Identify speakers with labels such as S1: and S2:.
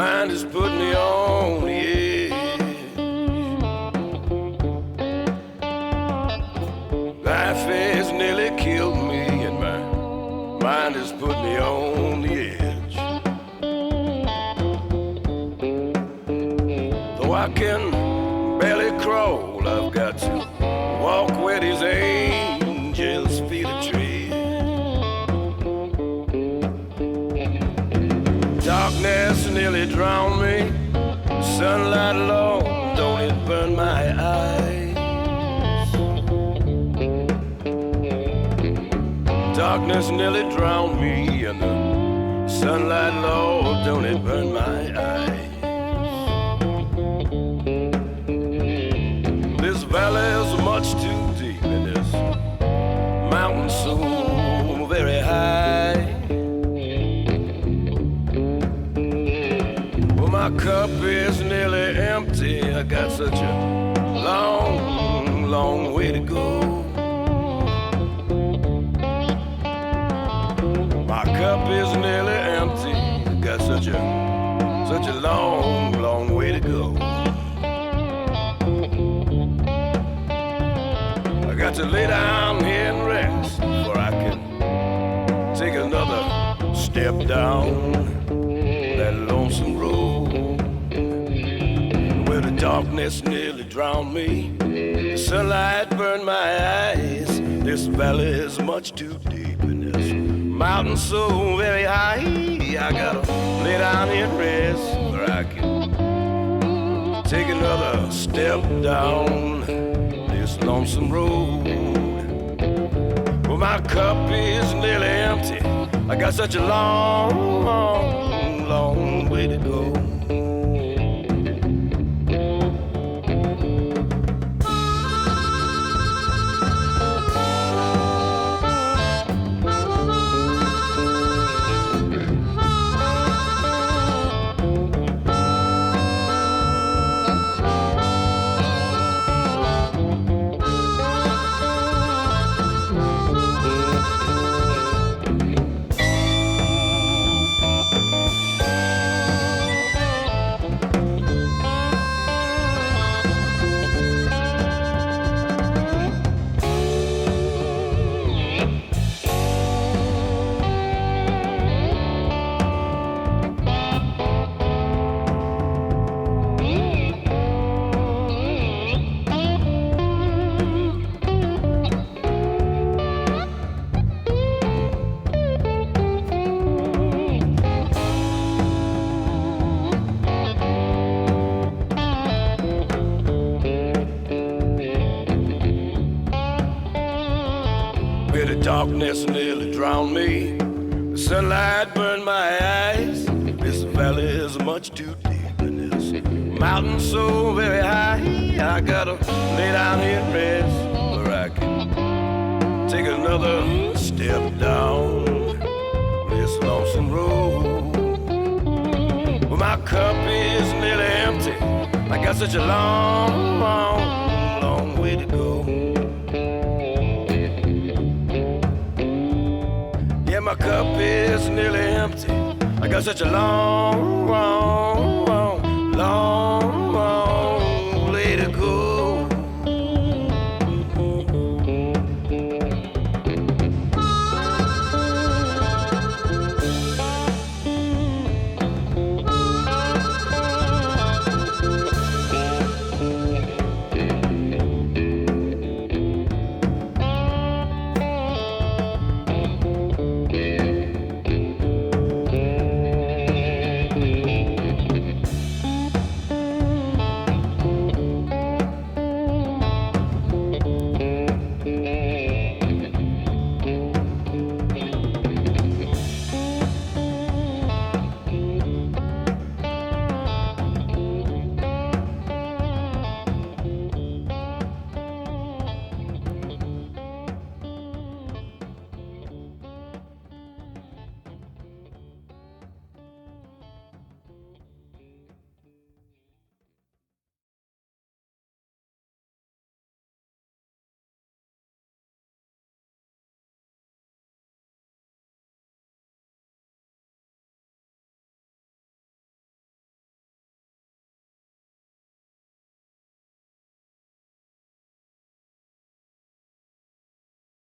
S1: mind has put me on the edge. Life has nearly killed me, and my mind has put me on the edge. Though I can barely crawl, I've got to walk where these angels' feet are tread. Darkness nearly drowned me. Sunlight alone, don't it burn my eyes? Darkness nearly drowned me, and the sunlight low, don't it burn my eyes? This valley is much too deep, and this mountain so very high. Well, my cup is nearly empty. I got such a long, long way to go. My cup is nearly empty. I got such a long, long way to go. I got to lay down here and rest before I can take another step down that lonesome road. Where the darkness nearly drowned me, the sunlight burned my eyes. This valley is much too deep, and this mountain so very high. I gotta lay down here and rest where I can take another step down this lonesome road. Well, my cup is nearly empty. I got such a long, long, long way to go. Darkness nearly drowned me. The sunlight burned my eyes. This valley is much too deep, and this mountain so very high. I gotta lay down here and rest where I can take another step down this lonesome road. Well, my cup is nearly empty. I got such a long, long, long way to go. My cup is nearly empty. I got such a long, long